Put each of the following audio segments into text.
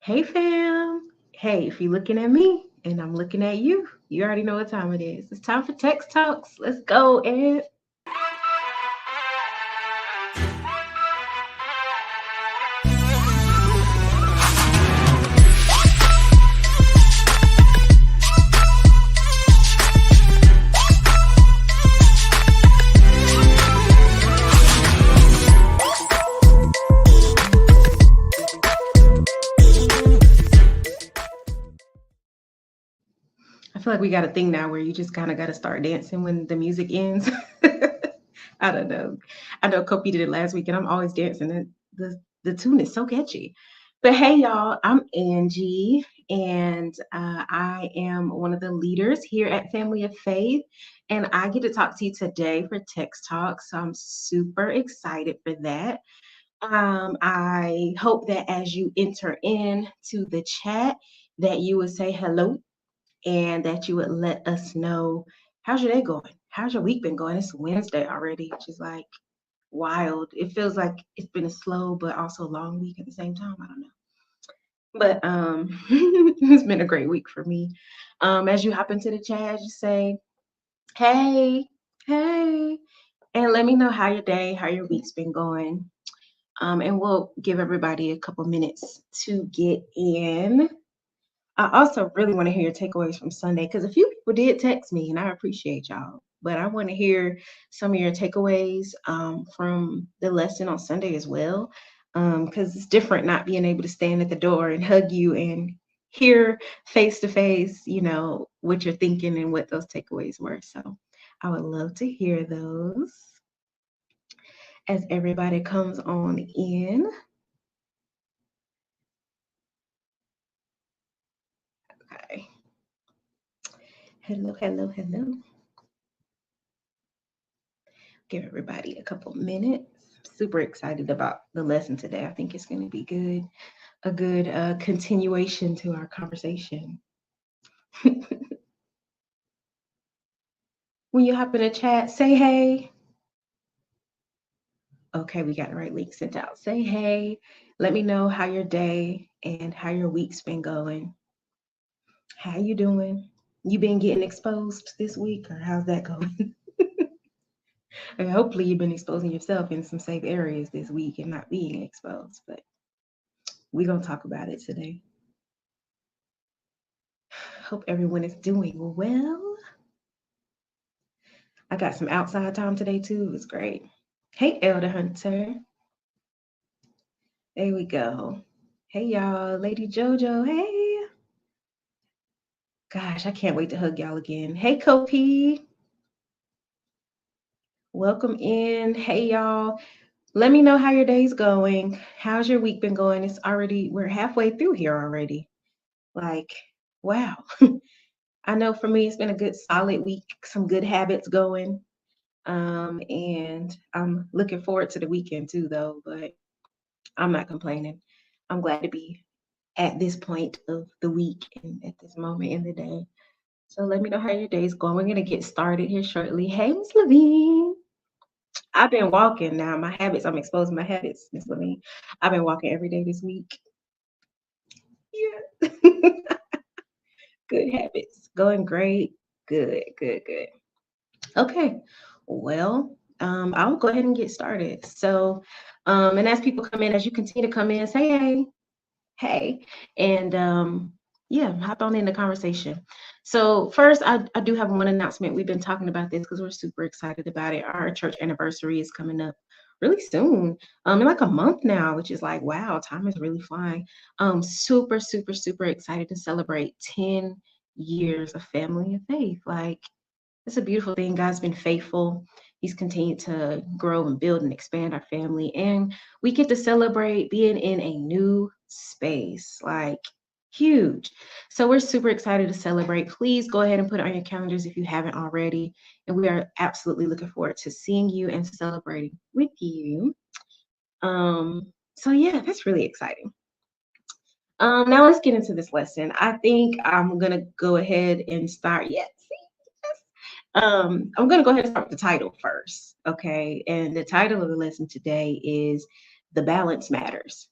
Hey fam. Hey, if you're looking at me and I'm looking at you, you already know what time it is. It's time for Text Talks. Let's go, Ed. I feel like we got a thing now where you just kind of got to start dancing when the music ends. I don't know. I know Kopi did it last week, and I'm always dancing. The tune is so catchy. But hey, y'all, I'm Angie, and I am one of the leaders here at Family of Faith, and I get to talk to you today for Text Talk. So I'm super excited for that. I hope that as you enter in to the chat, that you would say hello and that you would let us know how's your day going? How's your week been going? It's Wednesday already, which is like wild. It feels like it's been a slow but also long week at the same time. I don't know. But it's been a great week for me. As you hop into the chat, just say, hey, hey, and let me know how your day, how your week's been going. And we'll give everybody a couple minutes to get in. I also really want to hear your takeaways from Sunday because a few people did text me, and I appreciate y'all. But I want to hear some of your takeaways from the lesson on Sunday as well, because it's different not being able to stand at the door and hug you and hear face to face, what you're thinking and what those takeaways were. So I would love to hear those as everybody comes on in. Okay. Hello, hello, hello. Give everybody a couple minutes. Super excited about the lesson today. I think it's going to be good, a good continuation to our conversation. When you hop in a chat, say hey. Okay, we got the right link sent out. Say hey. Let me know how your day and how your week's been going. How you doing? You been getting exposed this week, or how's that going? And hopefully, you've been exposing yourself in some safe areas this week and not being exposed. But we're gonna talk about it today. Hope everyone is doing well. I got some outside time today too. It was great. Hey, Elder Hunter. There we go. Hey, y'all. Lady JoJo. Hey. Gosh, I can't wait to hug y'all again. Hey, Kopi. Welcome in. Hey, y'all. Let me know how your day's going. How's your week been going? We're halfway through here already. Like, wow. I know for me, it's been a good solid week, some good habits going. And I'm looking forward to the weekend too, though, but I'm not complaining. I'm glad to be at this point of the week and at this moment in the day. So let me know how your day's going. We're going to get started here shortly. Hey, Miss Levine. I've been walking now. My habits, I'm exposing my habits, Miss Levine. I've been walking every day this week. Yeah. Good habits. Going great. Good, good, good. Okay. Well, I'll go ahead and get started. So, and as people come in, as you continue to come in, say hey, hey, and yeah, hop on in the conversation. So first, I do have one announcement. We've been talking about this because we're super excited about it. Our church anniversary is coming up really soon, in like a month now, which is like, wow, time is really flying. Super, super, super excited to celebrate 10 years of family of faith. Like, it's a beautiful thing. God's been faithful. He's continued to grow and build and expand our family. And we get to celebrate being in a new space, like huge. So we're super excited to celebrate. Please go ahead and put it on your calendars if you haven't already. And we are absolutely looking forward to seeing you and celebrating with you. So yeah, that's really exciting. Now let's get into this lesson. I think I'm gonna go ahead and start. Yes. I'm going to go ahead and start with the title first, okay? And the title of the lesson today is The Balance Matters.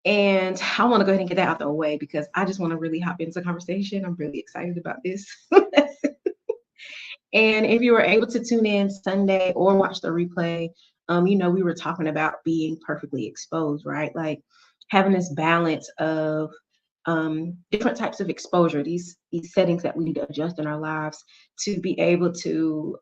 And I want to go ahead and get that out the way because I just want to really hop into the conversation. I'm really excited about this. And if you were able to tune in Sunday or watch the replay, we were talking about being perfectly exposed, right? Like having this balance of different types of exposure, these settings that we need to adjust in our lives to be able to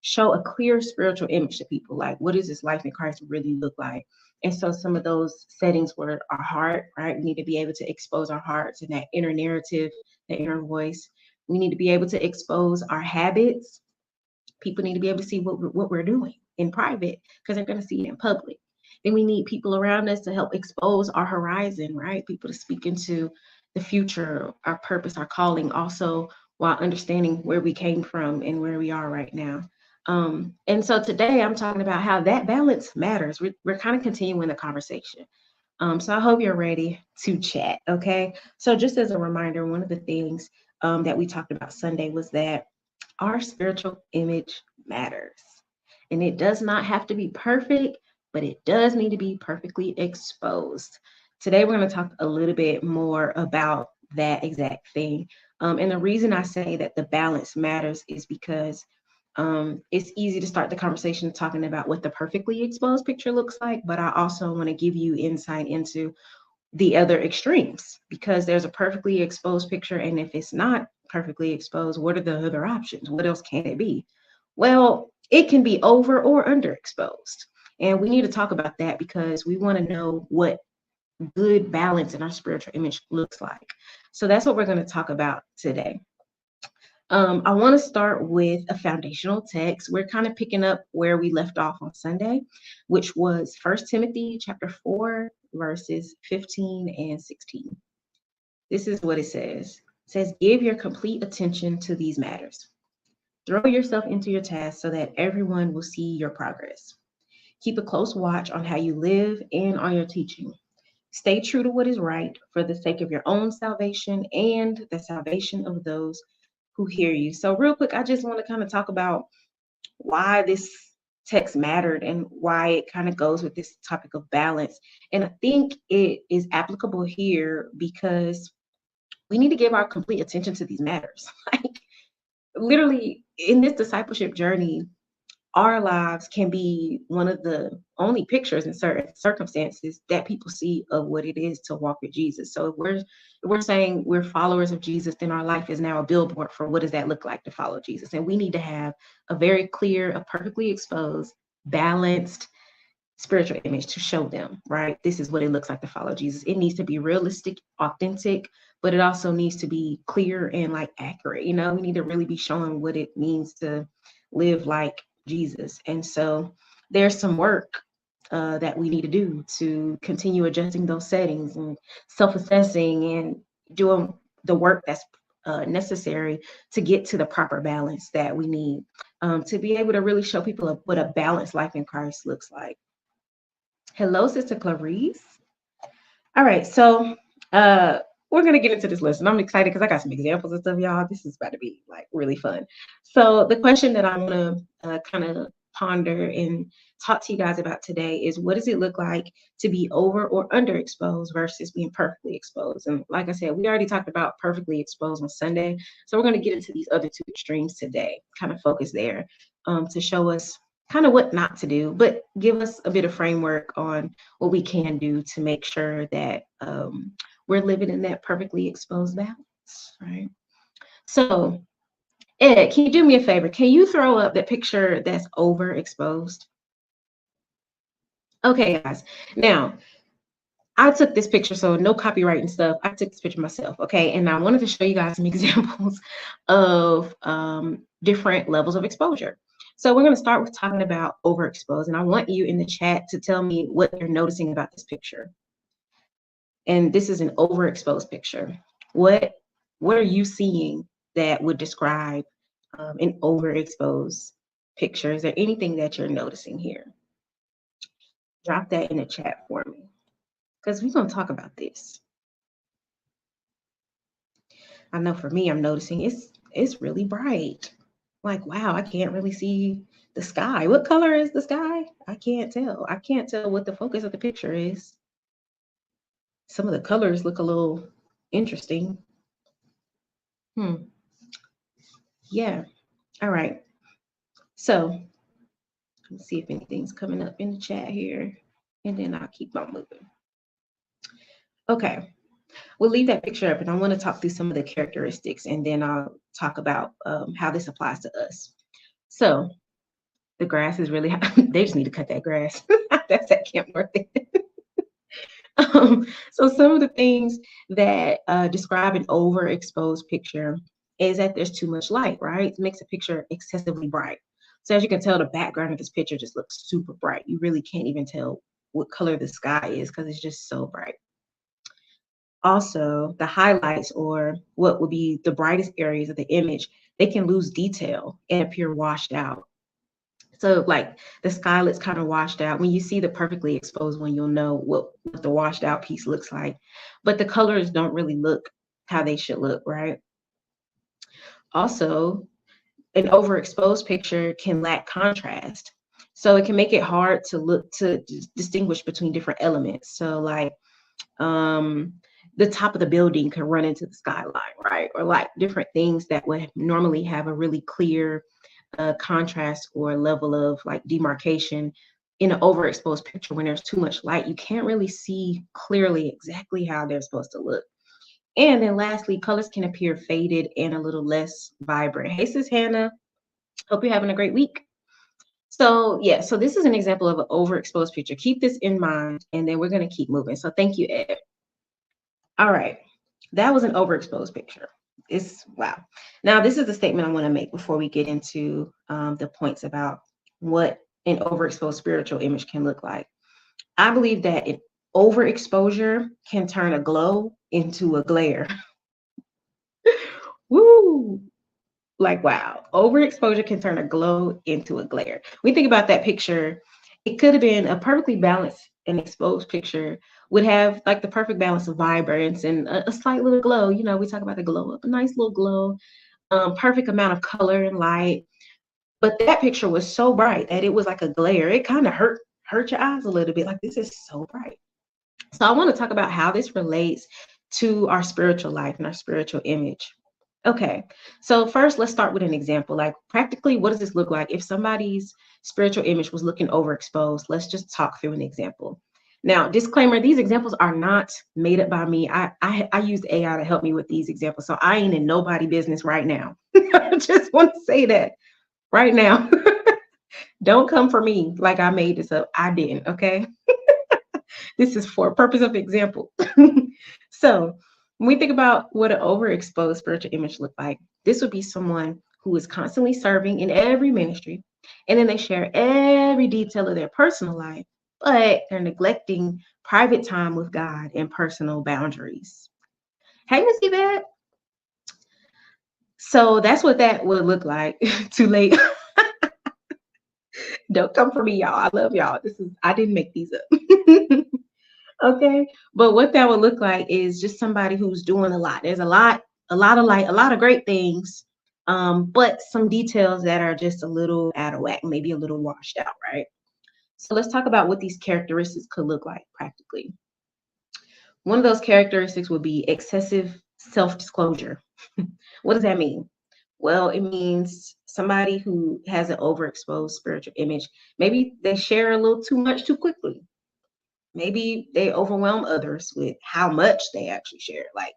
show a clear spiritual image to people. Like, what does this life in Christ really look like? And so some of those settings were our heart, right? We need to be able to expose our hearts and that inner narrative, the inner voice. We need to be able to expose our habits. People need to be able to see what we're doing in private because they're going to see it in public. Then we need people around us to help expose our horizon, right? People to speak into the future, our purpose, our calling, also while understanding where we came from and where we are right now. And so today I'm talking about how that balance matters. We're kind of continuing the conversation. So I hope you're ready to chat. Okay. So just as a reminder, one of the things that we talked about Sunday was that our spiritual image matters. And it does not have to be perfect, but it does need to be perfectly exposed. Today, we're going to talk a little bit more about that exact thing. And the reason I say that the balance matters is because it's easy to start the conversation talking about what the perfectly exposed picture looks like, but I also want to give you insight into the other extremes because there's a perfectly exposed picture. And if it's not perfectly exposed, what are the other options? What else can it be? Well, it can be over or underexposed. And we need to talk about that because we want to know what good balance in our spiritual image looks like. So that's what we're going to talk about today. I want to start with a foundational text. We're kind of picking up where we left off on Sunday, which was 1 Timothy chapter 4, verses 15 and 16. This is what it says. It says, give your complete attention to these matters. Throw yourself into your task so that everyone will see your progress. Keep a close watch on how you live and on your teaching. Stay true to what is right for the sake of your own salvation and the salvation of those who hear you. So real quick, I just want to kind of talk about why this text mattered and why it kind of goes with this topic of balance. And I think it is applicable here because we need to give our complete attention to these matters. Like literally in this discipleship journey, our lives can be one of the only pictures in certain circumstances that people see of what it is to walk with Jesus. So if we're saying we're followers of Jesus, then our life is now a billboard for what does that look like to follow Jesus. And we need to have a very clear, a perfectly exposed, balanced spiritual image to show them, right? This is what it looks like to follow Jesus. It needs to be realistic, authentic, but it also needs to be clear and like accurate. We need to really be showing what it means to live like Jesus. And so there's some work that we need to do to continue adjusting those settings and self-assessing and doing the work that's necessary to get to the proper balance that we need to be able to really show people what a balanced life in Christ looks like. Hello, Sister Clarice. All right, so we're gonna get into this lesson. I'm excited because I got some examples and stuff, y'all. This is about to be like really fun. So the question that I'm gonna kind of ponder and talk to you guys about today is what does it look like to be over or underexposed versus being perfectly exposed? And like I said, we already talked about perfectly exposed on Sunday, so we're gonna get into these other two extremes today. Kind of focus there to show us kind of what not to do, but give us a bit of framework on what we can do to make sure that we're living in that perfectly exposed balance, right? So, Ed, can you do me a favor? Can you throw up that picture that's overexposed? Okay, guys. Now, I took this picture, so no copyright and stuff. I took this picture myself, okay? And I wanted to show you guys some examples of different levels of exposure. So we're going to start with talking about overexposed. And I want you in the chat to tell me what you're noticing about this picture. And this is an overexposed picture. What are you seeing that would describe an overexposed picture? Is there anything that you're noticing here? Drop that in the chat for me, because we're going to talk about this. I know for me, I'm noticing it's really bright. Like, wow, I can't really see the sky. What color is the sky? I can't tell. I can't tell what the focus of the picture is. Some of the colors look a little interesting. Yeah. All right. So let's see if anything's coming up in the chat here, and then I'll keep on moving. Okay. We'll leave that picture up, and I want to talk through some of the characteristics, and then I'll talk about how this applies to us. So the grass is really high. They just need to cut that grass. That's that camp worth it. So some of the things that describe an overexposed picture is that there's too much light, right? It makes a picture excessively bright. So as you can tell, the background of this picture just looks super bright. You really can't even tell what color the sky is because it's just so bright. Also, the highlights, or what would be the brightest areas of the image, they can lose detail and appear washed out. So like the sky looks kind of washed out. When you see the perfectly exposed one, you'll know what the washed out piece looks like. But the colors don't really look how they should look, right? Also, an overexposed picture can lack contrast. So it can make it hard to look to distinguish between different elements. So like the top of the building can run into the skyline, right? Or like different things that would normally have a really clear contrast or level of like demarcation in an overexposed picture. When there's too much light, you can't really see clearly exactly how they're supposed to look. And then lastly, colors can appear faded and a little less vibrant. Hey, sis Hannah, hope you're having a great week. So yeah, so this is an example of an overexposed picture. Keep this in mind, and then we're going to keep moving. So thank you, Ed. All right, that was an overexposed picture. It's wow. Now, this is the statement I want to make before we get into the points about what an overexposed spiritual image can look like. I believe that an overexposure can turn a glow into a glare. Woo! Like, wow, overexposure can turn a glow into a glare. We think about that picture, it could have been a perfectly balanced and exposed picture, would have like the perfect balance of vibrance and a slight little glow. You know, we talk about the glow up, a nice little glow, perfect amount of color and light. But that picture was so bright that it was like a glare. It kind of hurt your eyes a little bit. Like, this is so bright. So I want to talk about how this relates to our spiritual life and our spiritual image. Okay, so first let's start with an example. Like, practically, what does this look like if somebody's spiritual image was looking overexposed? Let's just talk through an example. Now, disclaimer, these examples are not made up by me. I used AI to help me with these examples, so I ain't in nobody business right now. I just want to say that right now. Don't come for me like I made this up. I didn't, okay? This is for purpose of example. So when we think about what an overexposed spiritual image look like, this would be someone who is constantly serving in every ministry, and then they share every detail of their personal life, but they're neglecting private time with God and personal boundaries. Hey, Miss Yvette. So that's what that would look like. Too late. Don't come for me, y'all. I love y'all. I didn't make these up. Okay. But what that would look like is just somebody who's doing a lot. There's a lot of light, a lot of great things, but some details that are just a little out of whack, maybe a little washed out, right? So let's talk about what these characteristics could look like practically. One of those characteristics would be excessive self-disclosure. What does that mean? Well, it means somebody who has an overexposed spiritual image, maybe they share a little too much too quickly. Maybe they overwhelm others with how much they actually share. Like,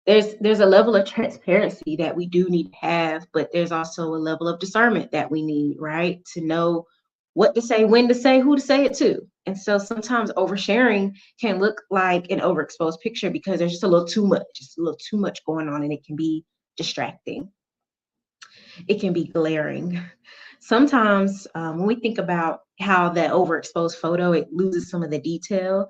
there's a level of transparency that we do need to have, but there's also a level of discernment that we need, right? To know what to say, when to say, who to say it to. And so sometimes oversharing can look like an overexposed picture because there's just a little too much going on, and it can be distracting. It can be glaring. Sometimes when we think about how that overexposed photo, it loses some of the detail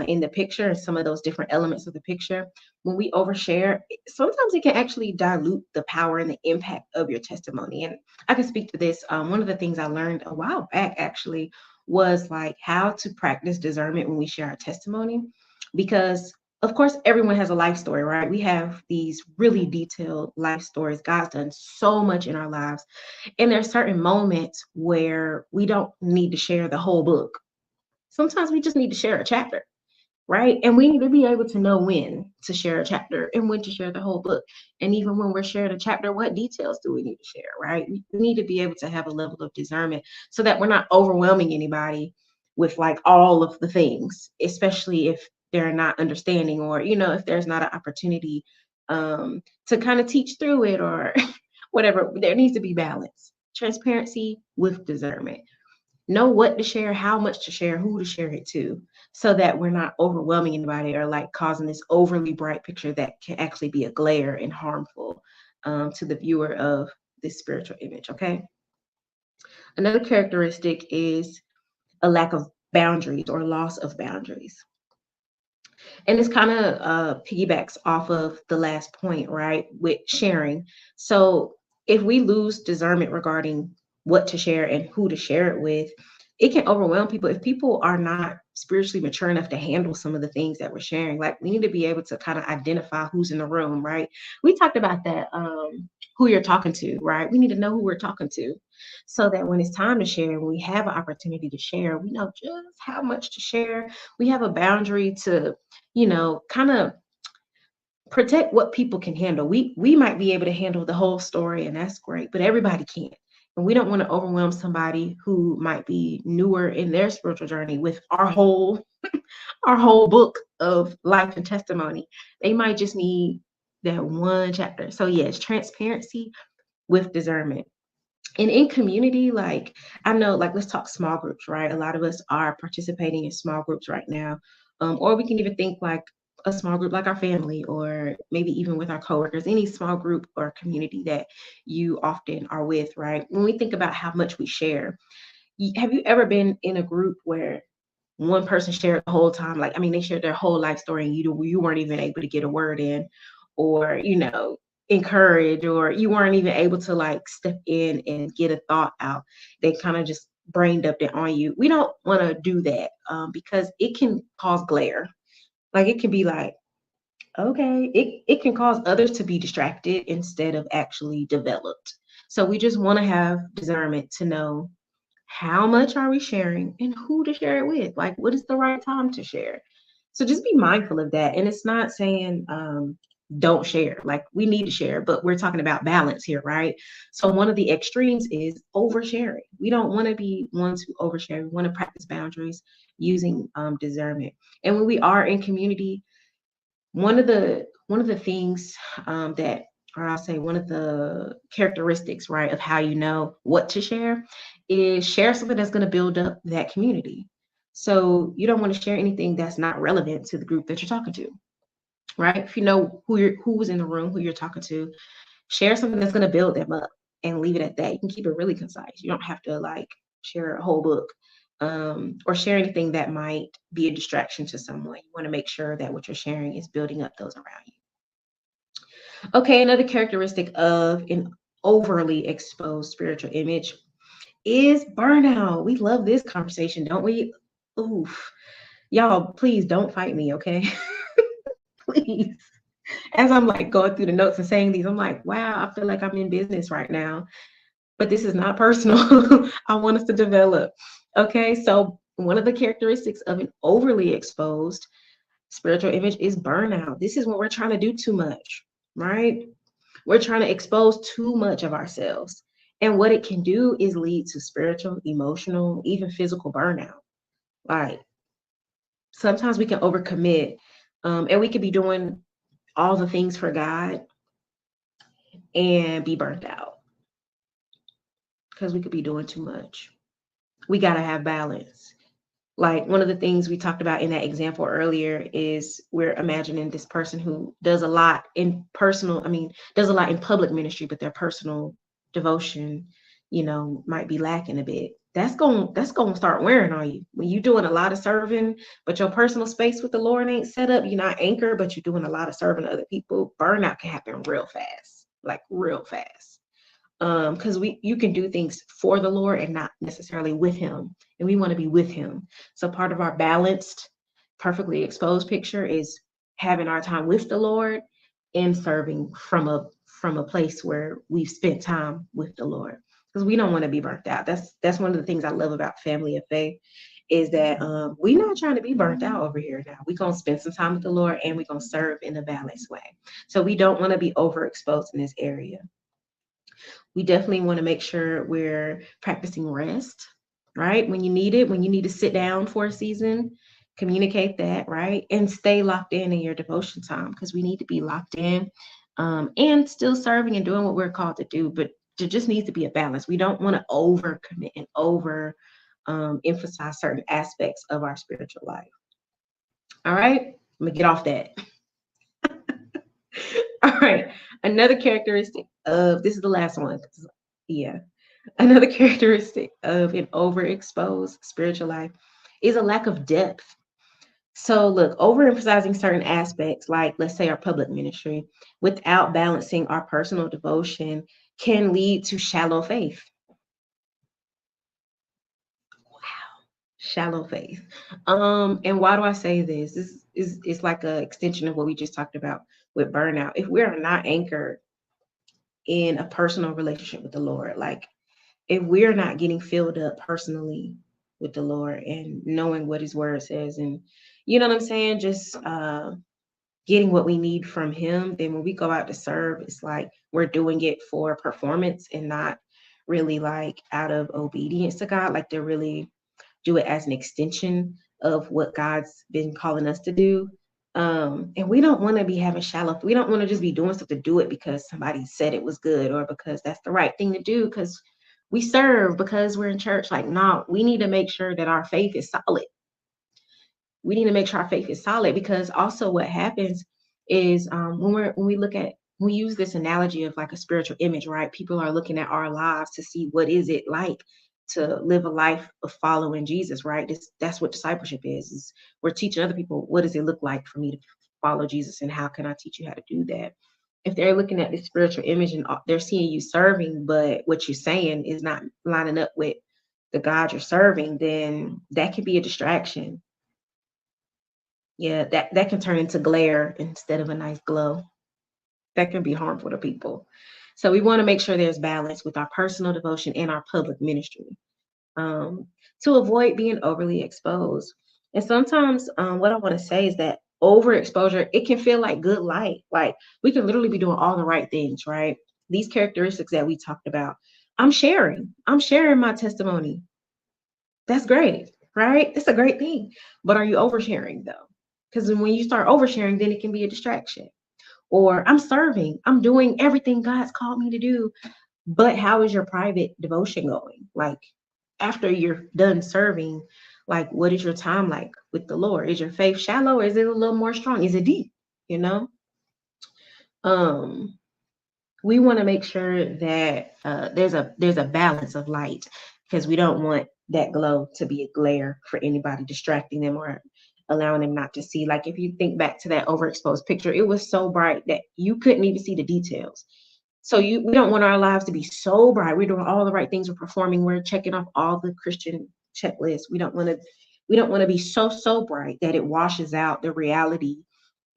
in the picture and some of those different elements of the picture. When we overshare, sometimes it can actually dilute the power and the impact of your testimony. And I can speak to this. One of the things I learned a while back actually was like how to practice discernment when we share our testimony, because of course, everyone has a life story, right? We have these really detailed life stories. God's done so much in our lives. And there are certain moments where we don't need to share the whole book. Sometimes we just need to share a chapter. right? And we need to be able to know when to share a chapter and when to share the whole book. And even when we're sharing a chapter, what details do we need to share, right? We need to be able to have a level of discernment so that we're not overwhelming anybody with like all of the things, especially if they're not understanding, or, if there's not an opportunity to kind of teach through it, or whatever. There needs to be balance, transparency with discernment. Know what to share, how much to share, who to share it to, so that we're not overwhelming anybody or like causing this overly bright picture that can actually be a glare and harmful to the viewer of this spiritual image. Okay. Another characteristic is a lack of boundaries or loss of boundaries. And this kind of piggybacks off of the last point, right, with sharing. So if we lose discernment regarding what to share and who to share it with, it can overwhelm people if people are not spiritually mature enough to handle some of the things that we're sharing. Like, we need to be able to kind of identify who's in the room, right? We talked about that, who you're talking to, right? We need to know who we're talking to, so that when it's time to share, when we have an opportunity to share, we know just how much to share. We have a boundary to, kind of protect what people can handle. We might be able to handle the whole story, and that's great, but everybody can't. And we don't want to overwhelm somebody who might be newer in their spiritual journey with our whole book of life and testimony. They might just need that one chapter. So yes, transparency with discernment. And in community, like, I know, like, let's talk small groups, right? A lot of us are participating in small groups right now. Or we can even think like a small group like our family, or maybe even with our coworkers, any small group or community that you often are with, right? When we think about how much we share, have you ever been in a group where one person shared the whole time? Like, I mean, they shared their whole life story, and you weren't even able to get a word in, or, encourage, or you weren't even able to like step in and get a thought out. They kind of just brain dumped it on you. We don't want to do that, because it can cause glare. Like, it can be like, okay, it can cause others to be distracted instead of actually developed. So we just want to have discernment to know how much are we sharing and who to share it with. Like, what is the right time to share? So just be mindful of that. And it's not saying don't share. Like, we need to share, but we're talking about balance here, right? So one of the extremes is oversharing. We don't want to be ones who overshare. We want to practice boundaries using discernment. And when we are in community, one of the things that, or I'll say, one of the characteristics, right, of how you know what to share is share something that's going to build up that community. So you don't want to share anything that's not relevant to the group that you're talking to, right? If you know who's in the room, who you're talking to, share something that's going to build them up and leave it at that. You can keep it really concise. You don't have to like share a whole book, or share anything that might be a distraction to someone. You want to make sure that what you're sharing is building up those around you. Okay, another characteristic of an overly exposed spiritual image is burnout. We love this conversation, don't we? Oof. Y'all, please don't fight me, okay? Please. As I'm like going through the notes and saying these, I'm like, wow, I feel like I'm in business right now. But this is not personal. I want us to develop. Okay, so one of the characteristics of an overly exposed spiritual image is burnout. This is when we're trying to do too much, right? We're trying to expose too much of ourselves. And what it can do is lead to spiritual, emotional, even physical burnout. Like, sometimes we can overcommit, and we could be doing all the things for God and be burnt out because we could be doing too much. We got to have balance. Like, one of the things we talked about in that example earlier is we're imagining this person who does a lot in personal, I mean, does a lot in public ministry, but their personal devotion, might be lacking a bit. That's going to start wearing on you. When you're doing a lot of serving, but your personal space with the Lord ain't set up, you're not anchored, but you're doing a lot of serving other people, burnout can happen real fast, like real fast. Because you can do things for the Lord and not necessarily with him, and we want to be with him. So part of our balanced, perfectly exposed picture is having our time with the Lord and serving from a place where we've spent time with the Lord, because we don't want to be burnt out. That's one of the things I love about family of faith is that we're not trying to be burnt out over here now. We're going to spend some time with the Lord and we're going to serve in a balanced way. So we don't want to be overexposed in this area. We definitely want to make sure we're practicing rest, right? When you need it, when you need to sit down for a season, communicate that, right? And stay locked in your devotion time because we need to be locked in and still serving and doing what we're called to do. But there just needs to be a balance. We don't want to overcommit and over emphasize certain aspects of our spiritual life. All right, I'm gonna get off that. All right, another characteristic of this is the last one. Yeah, another characteristic of an overexposed spiritual life is a lack of depth. So, look, overemphasizing certain aspects, like let's say our public ministry, without balancing our personal devotion, can lead to shallow faith. Shallow faith. And why do I say this? This is it's like an extension of what we just talked about with burnout. If we are not anchored in a personal relationship with the Lord, like if we're not getting filled up personally with the Lord and knowing what His Word says, and you know what I'm saying, just getting what we need from Him, then when we go out to serve, it's like we're doing it for performance and not really like out of obedience to God, like to really do it as an extension of what God's been calling us to do. And we don't want to be having shallow, we don't want to just be doing stuff to do it because somebody said it was good or because that's the right thing to do because we serve because we're in church. Like, no, we need to make sure that our faith is solid. We need to make sure our faith is solid because also what happens is when we look at we use this analogy of like a spiritual image, right? People are looking at our lives to see what is it like to live a life of following Jesus, right? That's what discipleship is we're teaching other people what does it look like for me to follow Jesus and how can I teach you how to do that. If they're looking at this spiritual image and they're seeing you serving, but what you're saying is not lining up with the God you're serving, then that can be a distraction. Yeah, that can turn into glare instead of a nice glow. That can be harmful to people. So we want to make sure there's balance with our personal devotion and our public ministry um, to avoid being overly exposed. And sometimes what I want to say is that overexposure, it can feel like good light. Like we can literally be doing all the right things, right? These characteristics that we talked about. I'm sharing my testimony. That's great, right? It's a great thing. But are you oversharing though? Because when you start oversharing, then it can be a distraction. Or I'm serving, I'm doing everything God's called me to do. But how is your private devotion going? Like after you're done serving, like what is your time like with the Lord? Is your faith shallow or is it a little more strong? Is it deep? You know? Um, we want to make sure that there's a balance of light because we don't want that glow to be a glare for anybody distracting them or allowing them not to see. Like if you think back to that overexposed picture, it was so bright that you couldn't even see the details. So we don't want our lives to be so bright. We're doing all the right things, we're performing, we're checking off all the Christian checklists. We don't want to be so bright that it washes out the reality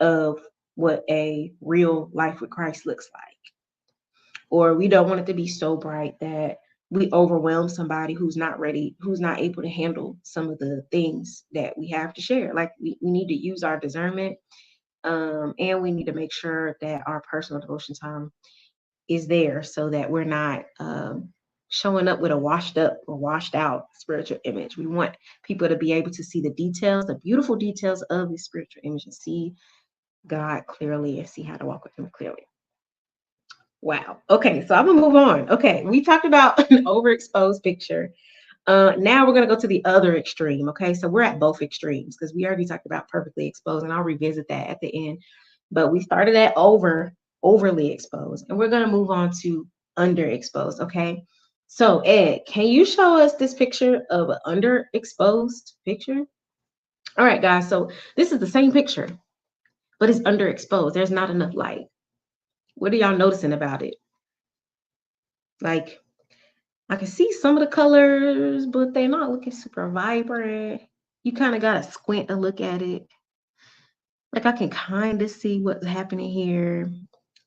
of what a real life with Christ looks like, or we don't want it to be so bright that we overwhelm somebody who's not ready, who's not able to handle some of the things that we have to share. Like we need to use our discernment, and we need to make sure that our personal devotion time is there so that we're not showing up with a washed up or washed out spiritual image. We want people to be able to see the details, the beautiful details of the spiritual image and see God clearly and see how to walk with Him clearly. Wow. Okay, so I'm gonna move on. Okay, we talked about an overexposed picture. Now we're gonna go to the other extreme. Okay, so we're at both extremes because we already talked about perfectly exposed, and I'll revisit that at the end. But we started at overly exposed, and we're gonna move on to underexposed. Okay. So Ed, can you show us this picture of an underexposed picture? All right, guys. So this is the same picture, but it's underexposed. There's not enough light. What are y'all noticing about it? Like I can see some of the colors, but they're not looking super vibrant. You kind of gotta squint to look at it. Like I can kind of see what's happening here,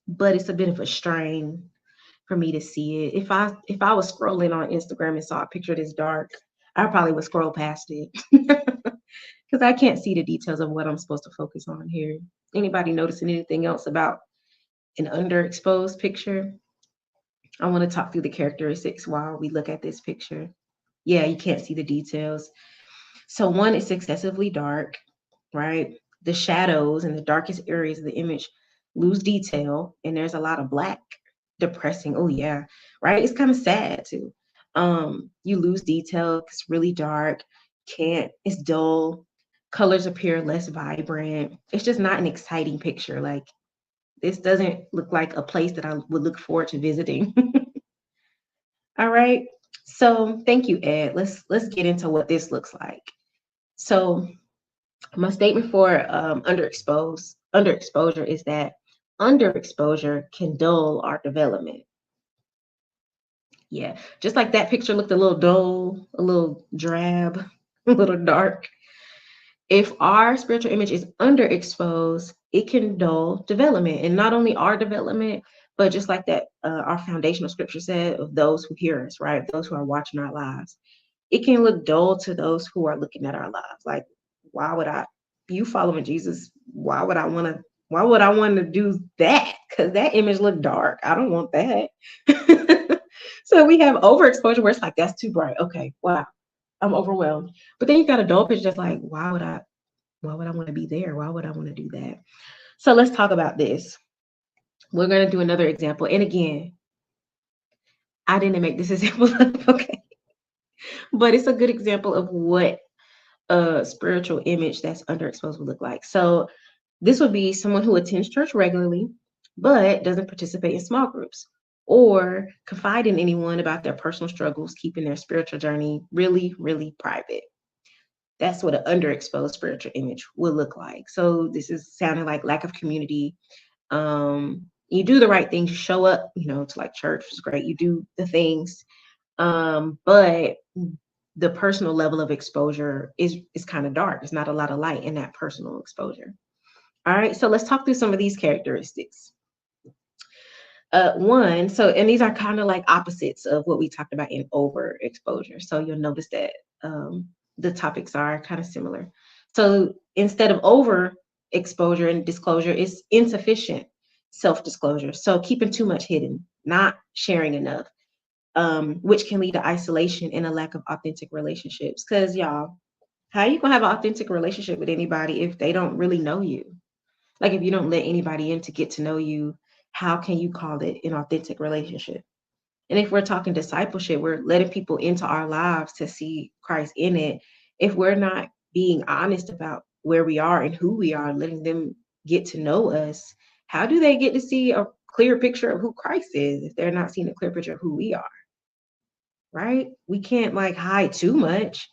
but it's a bit of a strain for me to see it. If I was scrolling on Instagram and saw a picture this dark, I probably would scroll past it because I can't see the details of what I'm supposed to focus on here. Anybody noticing anything else about an underexposed picture? I want to talk through the characteristics while we look at this picture. Yeah, you can't see the details. So one, it's excessively dark, right? The shadows and the darkest areas of the image lose detail, and there's a lot of black, depressing. Oh yeah, right. It's kind of sad too. You lose detail. It's really dark. Can't. It's dull. Colors appear less vibrant. It's just not an exciting picture. Like this doesn't look like a place that I would look forward to visiting. All right. So thank you, Ed. Let's get into what this looks like. So my statement for underexposure is that underexposure can dull our development. Yeah, just like that picture looked a little dull, a little drab, a little dark. If our spiritual image is underexposed, it can dull development, and not only our development, but just like that, our foundational scripture said of those who hear us, right? Those who are watching our lives. It can look dull to those who are looking at our lives. Like, why would you following Jesus? Why would I want to do that? Because that image looked dark. I don't want that. So we have overexposure where it's like, that's too bright. Okay, wow, I'm overwhelmed. But then you got a dull picture just like, why would I want to be there? Why would I want to do that? So let's talk about this. We're going to do another example. And again, I didn't make this example up, okay? But it's a good example of what a spiritual image that's underexposed would look like. So this would be someone who attends church regularly, but doesn't participate in small groups or confide in anyone about their personal struggles, keeping their spiritual journey really, really private. That's what an underexposed spiritual image would look like. So this is sounding like lack of community. You do the right things, you show up, to like church is great. You do the things, but the personal level of exposure is kind of dark. There's not a lot of light in that personal exposure. All right, so let's talk through some of these characteristics. One, and these are kind of like opposites of what we talked about in overexposure. So you'll notice that the topics are kind of similar. So instead of overexposure and disclosure, it's insufficient self-disclosure. So keeping too much hidden, not sharing enough, which can lead to isolation and a lack of authentic relationships. Because y'all, how you gonna have an authentic relationship with anybody if they don't really know you? Like if you don't let anybody in to get to know you, how can you call it an authentic relationship? And if we're talking discipleship, we're letting people into our lives to see Christ in it. If we're not being honest about where we are and who we are, letting them get to know us, how do they get to see a clear picture of who Christ is if they're not seeing a clear picture of who we are? Right? We can't like hide too much.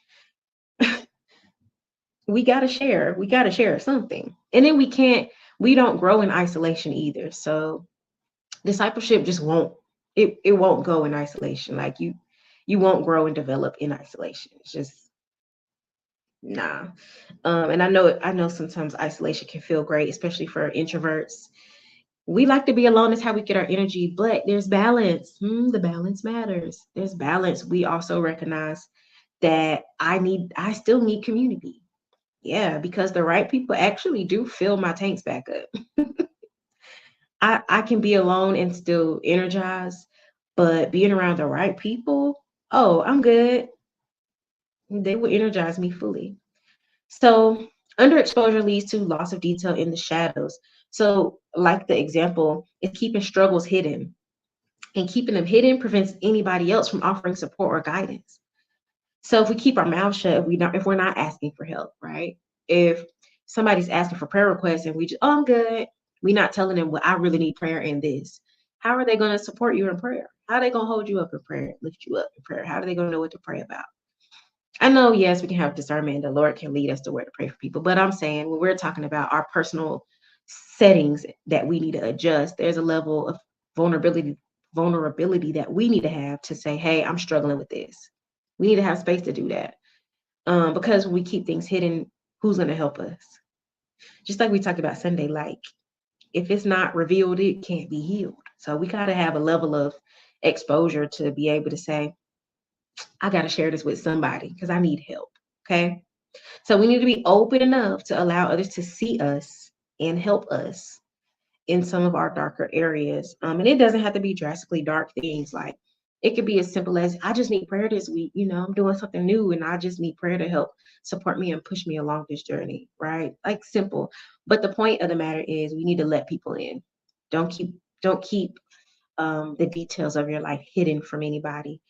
We got to share. We got to share something. And then we don't grow in isolation either. So discipleship just it won't go in isolation. Like you won't grow and develop in isolation. It's just nah. And I know sometimes isolation can feel great, especially for introverts. We like to be alone. That's how we get our energy, but there's balance. The balance matters. There's balance. We also recognize that I still need community. Yeah, because the right people actually do fill my tanks back up. I can be alone and still energize, but being around the right people, oh, I'm good. They will energize me fully. So underexposure leads to loss of detail in the shadows. So like the example, it's keeping struggles hidden. And keeping them hidden prevents anybody else from offering support or guidance. So if we keep our mouth shut, if we're not asking for help, right? If somebody's asking for prayer requests and we just, oh, I'm good. We're not telling them, well, I really need prayer in this. How are they going to support you in prayer? How are they going to hold you up in prayer, lift you up in prayer? How are they going to know what to pray about? I know, yes, we can have discernment. The Lord can lead us to where to pray for people. But I'm saying when we're talking about our personal settings that we need to adjust, there's a level of vulnerability that we need to have to say, hey, I'm struggling with this. We need to have space to do that. Because when we keep things hidden, who's going to help us? Just like we talked about Sunday, like if it's not revealed, it can't be healed. So we got to have a level of exposure to be able to say, I got to share this with somebody because I need help. Okay. So we need to be open enough to allow others to see us and help us in some of our darker areas. And it doesn't have to be drastically dark things. Like it could be as simple as I just need prayer this week. I'm doing something new and I just need prayer to help support me and push me along this journey. Right. Like simple. But the point of the matter is we need to let people in. Don't keep the details of your life hidden from anybody,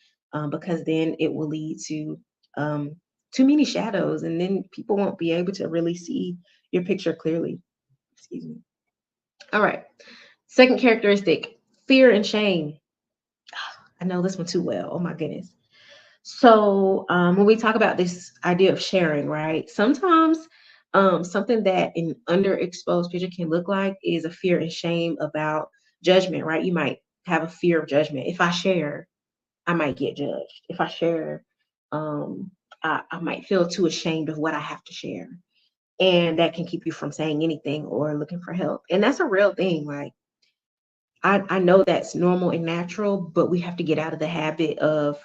because then it will lead to um, too many shadows, and then people won't be able to really see your picture clearly. Excuse me. All right. Second characteristic, fear and shame. I know this one too well. Oh my goodness. So when we talk about this idea of sharing, right? Sometimes something that an underexposed picture can look like is a fear and shame about judgment, right? You might have a fear of judgment. If I share, I might get judged. If I share, um, I might feel too ashamed of what I have to share. And that can keep you from saying anything or looking for help. And that's a real thing. Like, I know that's normal and natural, but we have to get out of the habit of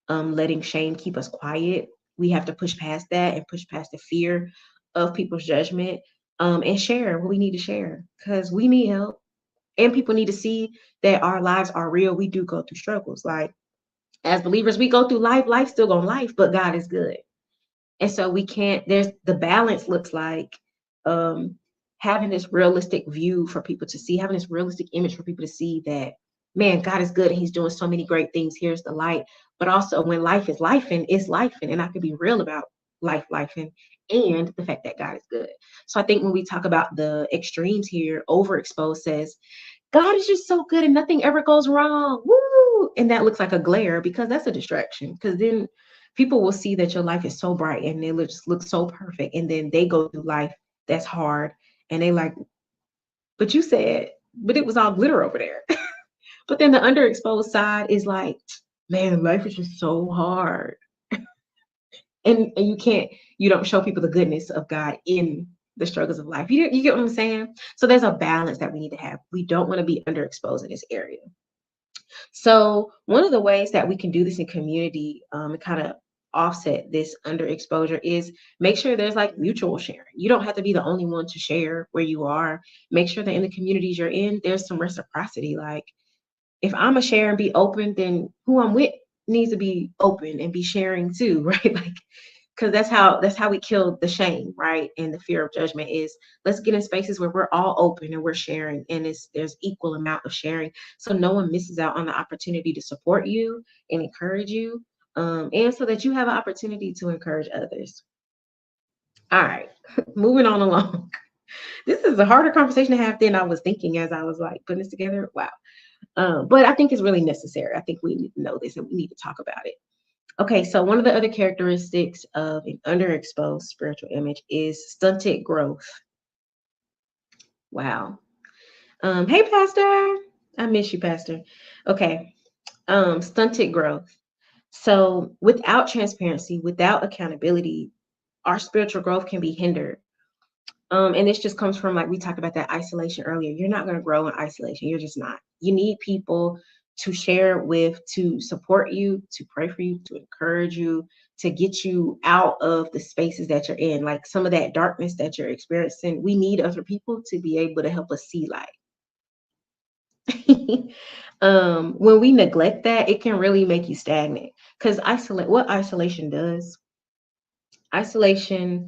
letting shame keep us quiet. We have to push past that and push past the fear of people's judgment, and share what we need to share because we need help and people need to see that our lives are real. We do go through struggles. Like, as believers, we go through life, life still going life, but God is good. And so we can't, there's the balance looks like um having this realistic view for people to see, having this realistic image for people to see that, man, God is good and he's doing so many great things. Here's the light. But also when life is life and it's life and I can be real about life and the fact that God is good. So I think when we talk about the extremes here, overexposed says God is just so good and nothing ever goes wrong. Woo! And that looks like a glare because that's a distraction. Because then people will see that your life is so bright and it just looks so perfect. And then they go through life that's hard and they like, but you said, but it was all glitter over there. But then the underexposed side is like, man, life is just so hard. And you don't show people the goodness of God in the struggles of life. You get what I'm saying? So there's a balance that we need to have. We don't want to be underexposed in this area. So one of the ways that we can do this in community, and kind of offset this underexposure is make sure there's like mutual sharing. You don't have to be the only one to share where you are. Make sure that in the communities you're in, there's some reciprocity. Like if I'm a share and be open, then who I'm with needs to be open and be sharing too, right? Like because that's how we kill the shame, right? And the fear of judgment is let's get in spaces where we're all open and we're sharing and there's equal amount of sharing so no one misses out on the opportunity to support you and encourage you, and so that you have an opportunity to encourage others. All right. Moving on along. This is a harder conversation to have than I was thinking as I was like putting this together. Wow. But I think it's really necessary. I think we need to know this and we need to talk about it. Okay, so one of the other characteristics of an underexposed spiritual image is stunted growth. Wow. Hey, Pastor. I miss you, Pastor. Okay, stunted growth. So without transparency, without accountability, our spiritual growth can be hindered. And this just comes from like we talked about that isolation earlier. You're not going to grow in isolation. You're just not. You need people to share with, to support you, to pray for you, to encourage you, to get you out of the spaces that you're in. Like some of that darkness that you're experiencing, we need other people to be able to help us see light. When we neglect that, it can really make you stagnant. Because what isolation does, isolation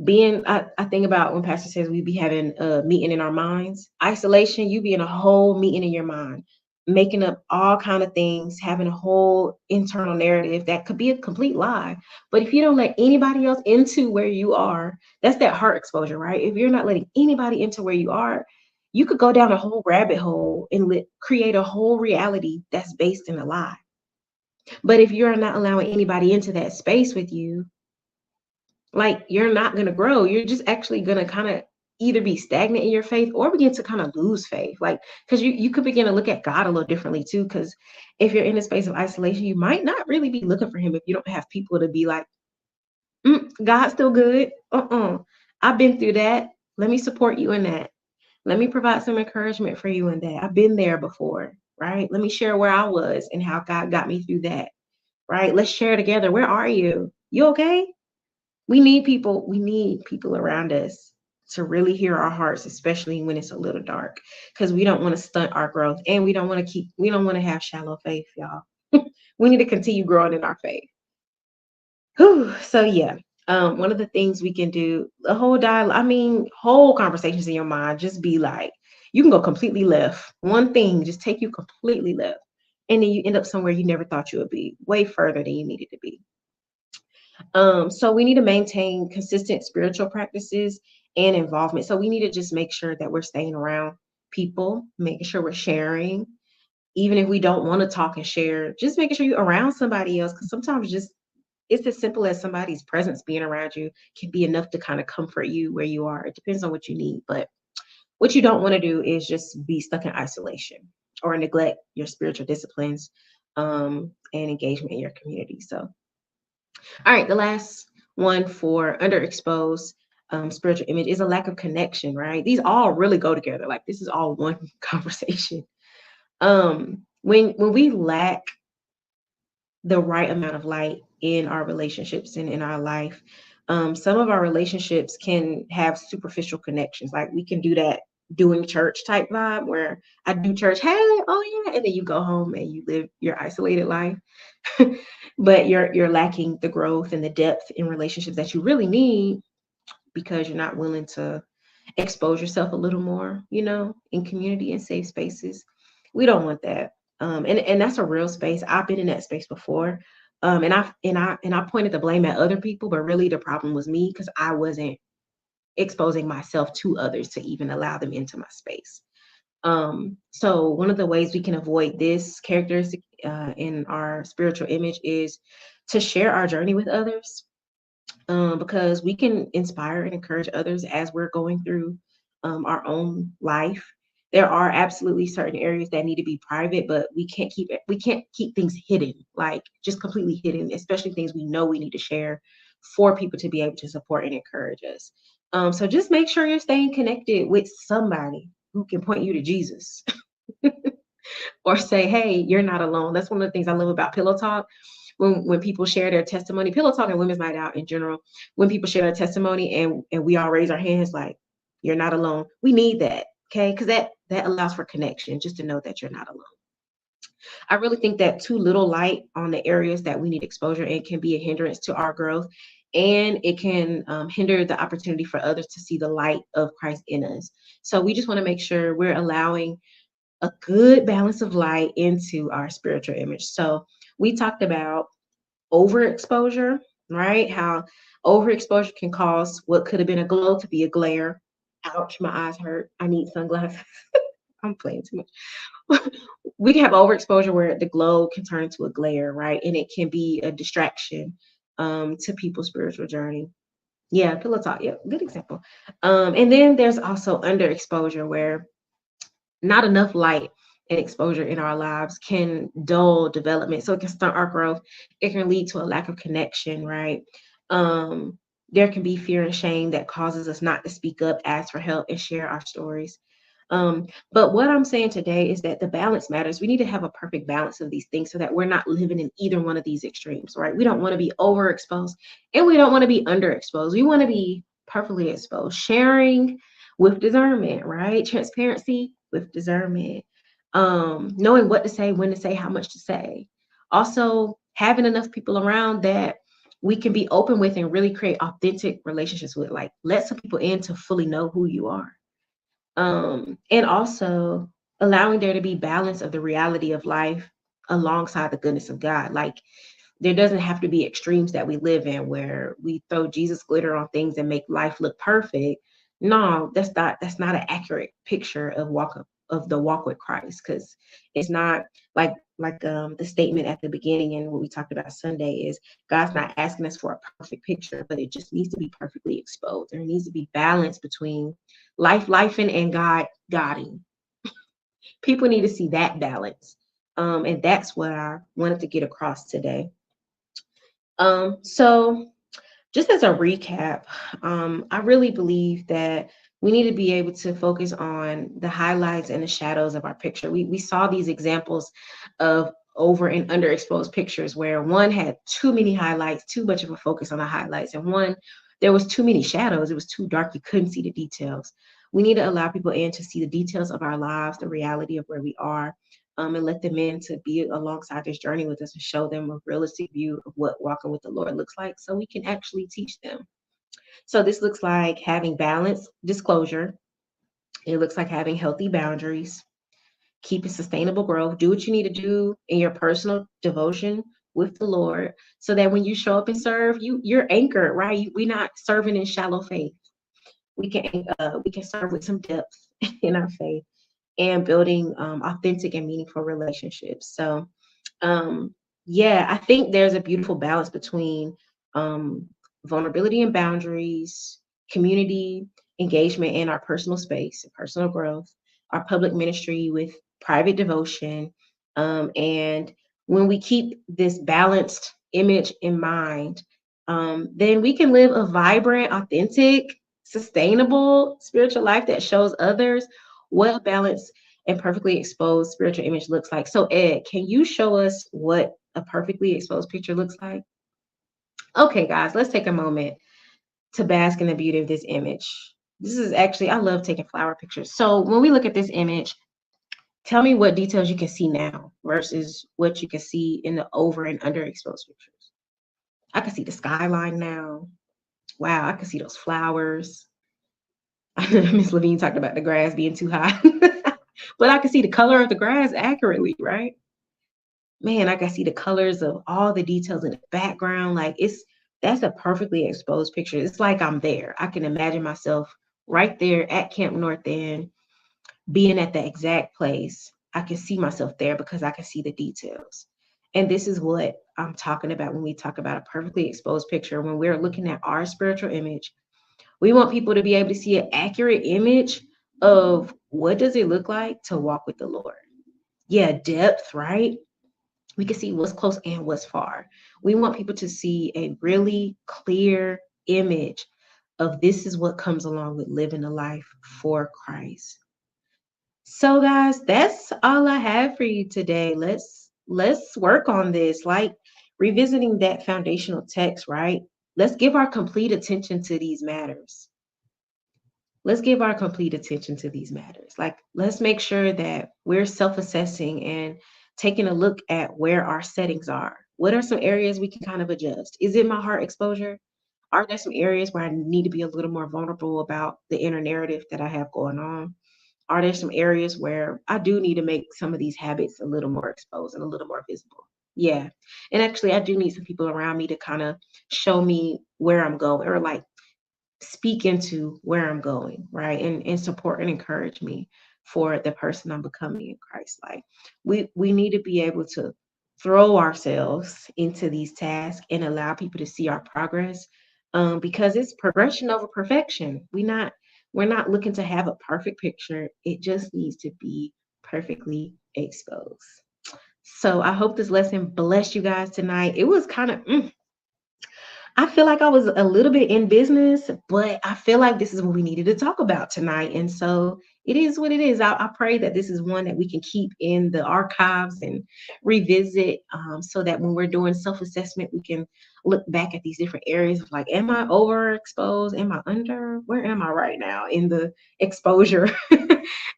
being I think about when pastor says we be having a meeting in our minds. Isolation, you be in a whole meeting in your mind, making up all kind of things, having a whole internal narrative that could be a complete lie. But if you don't let anybody else into where you are, that's that heart exposure, right? If you're not letting anybody into where you are, you could go down a whole rabbit hole and create a whole reality that's based in a lie. But if you're not allowing anybody into that space with you, like you're not going to grow. You're just actually going to kind of either be stagnant in your faith or begin to kind of lose faith. Like, because you could begin to look at God a little differently too. Because if you're in a space of isolation, you might not really be looking for him if you don't have people to be like, God's still good. I've been through that. Let me support you in that. Let me provide some encouragement for you in that. I've been there before, right? Let me share where I was and how God got me through that. right? Let's share together. Where are you? You okay? We need people around us to really hear our hearts, especially when it's a little dark, because we don't want to stunt our growth, and we don't want to have shallow faith, y'all. We need to continue growing in our faith. Whew. So yeah. One of the things we can do, the whole dialogue, I mean, whole conversations in your mind, just be like, you can go completely left. One thing just take you completely left. And then you end up somewhere you never thought you would be, way further than you needed to be. So we need to maintain consistent spiritual practices and involvement. So we need to just make sure that we're staying around people, making sure we're sharing, even if we don't want to talk and share, just making sure you're around somebody else. Because sometimes just it's as simple as somebody's presence being around you can be enough to kind of comfort you where you are. It depends on what you need. But what you don't want to do is just be stuck in isolation or neglect your spiritual disciplines and engagement in your community. So all right, the last one for underexposed spiritual image is a lack of connection, right? These all really go together. Like this is all one conversation. When we lack the right amount of light in our relationships and in our life, some of our relationships can have superficial connections. Like we can do that doing church type vibe where I do church, hey, oh yeah, and then you go home and you live your isolated life. But you're lacking the growth and the depth in relationships that you really need because you're not willing to expose yourself a little more, in community and safe spaces. We don't want that. And that's a real space. I've been in that space before. And I pointed the blame at other people, but really the problem was me because I wasn't exposing myself to others to even allow them into my space. So one of the ways we can avoid this characteristic in our spiritual image is to share our journey with others, because we can inspire and encourage others as we're going through our own life. There are absolutely certain areas that need to be private, but we can't keep things hidden, like just completely hidden, especially things we know we need to share for people to be able to support and encourage us. So just make sure you're staying connected with somebody who can point you to Jesus or say, hey, you're not alone. That's one of the things I love about Pillow Talk. When people share their testimony, Pillow Talk and Women's Night Out in general, when people share their testimony and we all raise our hands like, you're not alone. We need that, okay? Because that allows for connection, just to know that you're not alone. I really think that too little light on the areas that we need exposure in can be a hindrance to our growth, and it can hinder the opportunity for others to see the light of Christ in us. So we just want to make sure we're allowing a good balance of light into our spiritual image. So we talked about overexposure, right? How overexposure can cause what could have been a glow to be a glare. Ouch, my eyes hurt. I need sunglasses. I'm playing too much. We can have overexposure where the glow can turn into a glare, right? And it can be a distraction to people's spiritual journey. Yeah, pillow talk. Yeah, good example. And then there's also underexposure where not enough light and exposure in our lives can dull development. So it can stunt our growth. It can lead to a lack of connection, right? Um, there can be fear and shame that causes us not to speak up, ask for help, and share our stories. But what I'm saying today is that the balance matters. We need to have a perfect balance of these things so that we're not living in either one of these extremes, right? We don't want to be overexposed and we don't want to be underexposed. We want to be perfectly exposed, sharing with discernment, right? Transparency with discernment, knowing what to say, when to say, how much to say. Also, having enough people around that we can be open with and really create authentic relationships with, like let some people in to fully know who you are. And also allowing there to be balance of the reality of life alongside the goodness of God. Like there doesn't have to be extremes that we live in where we throw Jesus glitter on things and make life look perfect. No, that's not an accurate picture of the walk with Christ, because it's not like the statement at the beginning and what we talked about Sunday is God's not asking us for a perfect picture, but it just needs to be perfectly exposed. There needs to be balance between lifing and Godding. People need to see that balance. And that's what I wanted to get across today. So just as a recap, I really believe that we need to be able to focus on the highlights and the shadows of our picture. We saw these examples of over and underexposed pictures where one had too many highlights, too much of a focus on the highlights, and one there was too many shadows. It was too dark. You couldn't see the details. We need to allow people in to see the details of our lives, the reality of where we are, and let them in to be alongside this journey with us and show them a realistic view of what walking with the Lord looks like so we can actually teach them. So this looks like having balanced disclosure. It looks like having healthy boundaries, keeping sustainable growth. Do what you need to do in your personal devotion with the Lord so that when you show up and serve, you're anchored, right? We're not serving in shallow faith. We can serve with some depth in our faith and building authentic and meaningful relationships. So, um, yeah, I think there's a beautiful balance between um, vulnerability and boundaries, community engagement in our personal space, personal growth, our public ministry with private devotion. And when we keep this balanced image in mind, then we can live a vibrant, authentic, sustainable spiritual life that shows others what a balanced and perfectly exposed spiritual image looks like. So, Ed, can you show us what a perfectly exposed picture looks like? Okay, guys, let's take a moment to bask in the beauty of this image. This is actually, I love taking flower pictures. So, when we look at this image, tell me what details you can see now versus what you can see in the over and underexposed pictures. I can see the skyline now. Wow, I can see those flowers. Miss Levine talked about the grass being too high, but I can see the color of the grass accurately, right? Man, I can see the colors of all the details in the background. Like that's a perfectly exposed picture. It's like I'm there. I can imagine myself right there at Camp North End, being at the exact place. I can see myself there because I can see the details. And this is what I'm talking about when we talk about a perfectly exposed picture. When we're looking at our spiritual image, we want people to be able to see an accurate image of what does it look like to walk with the Lord. Yeah, depth, right? We can see what's close and what's far. We want people to see a really clear image of this is what comes along with living a life for Christ. So guys, that's all I have for you today. Let's work on this, like revisiting that foundational text, right? Let's give our complete attention to these matters. Let's give our complete attention to these matters. Like, let's make sure that we're self assessing and taking a look at where our settings are. What are some areas we can kind of adjust? Is it my heart exposure? Are there some areas where I need to be a little more vulnerable about the inner narrative that I have going on? Are there some areas where I do need to make some of these habits a little more exposed and a little more visible? Yeah. And actually, I do need some people around me to kind of show me where I'm going or like speak into where I'm going, right? And support and encourage me for the person I'm becoming in Christ. Like we need to be able to throw ourselves into these tasks and allow people to see our progress. Because it's progression over perfection. We're not looking to have a perfect picture. It just needs to be perfectly exposed. So I hope this lesson blessed you guys tonight. It was kind of I feel like I was a little bit in business, but I feel like this is what we needed to talk about tonight. And so it is what it is. I pray that this is one that we can keep in the archives and revisit so that when we're doing self assessment, we can look back at these different areas of like, am I overexposed? Am I under? Where am I right now in the exposure,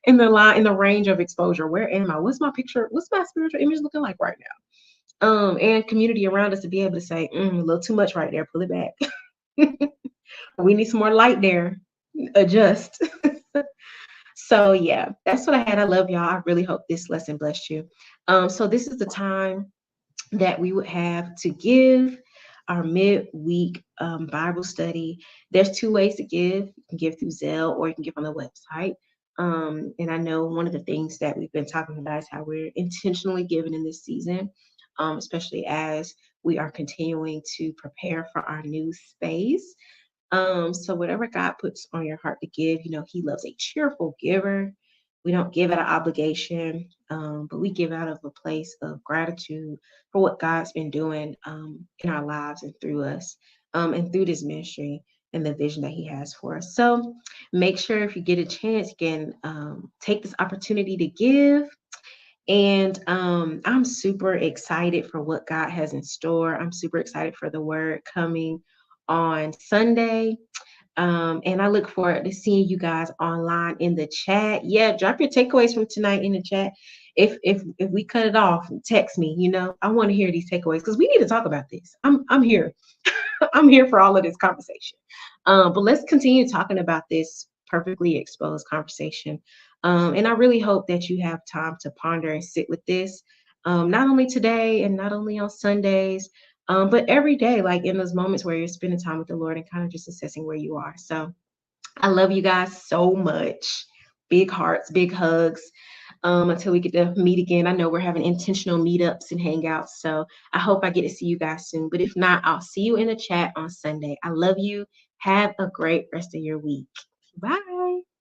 in the range of exposure? Where am I? What's my picture? What's my spiritual image looking like right now? And community around us to be able to say, a little too much right there, pull it back. We need some more light there, adjust. So yeah, that's what I had. I love y'all. I really hope this lesson blessed you. So this is the time that we would have to give our midweek Bible study. There's two ways to give. You can give through Zelle or you can give on the website. And I know one of the things that we've been talking about is how we're intentionally giving in this season, especially as we are continuing to prepare for our new space. So whatever God puts on your heart to give, He loves a cheerful giver. We don't give out of obligation, but we give out of a place of gratitude for what God's been doing in our lives and through us, and through this ministry and the vision that He has for us. So make sure if you get a chance, you can take this opportunity to give. And I'm super excited for what God has in store. I'm super excited for the word coming on Sunday. And I look forward to seeing you guys online in the chat. Yeah, drop your takeaways from tonight in the chat. If we cut it off, text me. I want to hear these takeaways because we need to talk about this. I'm here. I'm here for all of this conversation. But let's continue talking about this perfectly exposed conversation. And I really hope that you have time to ponder and sit with this, not only today and not only on Sundays, but every day, like in those moments where you're spending time with the Lord and kind of just assessing where you are. So I love you guys so much. Big hearts, big hugs. Until we get to meet again. I know we're having intentional meetups and hangouts. So I hope I get to see you guys soon. But if not, I'll see you in the chat on Sunday. I love you. Have a great rest of your week. Bye.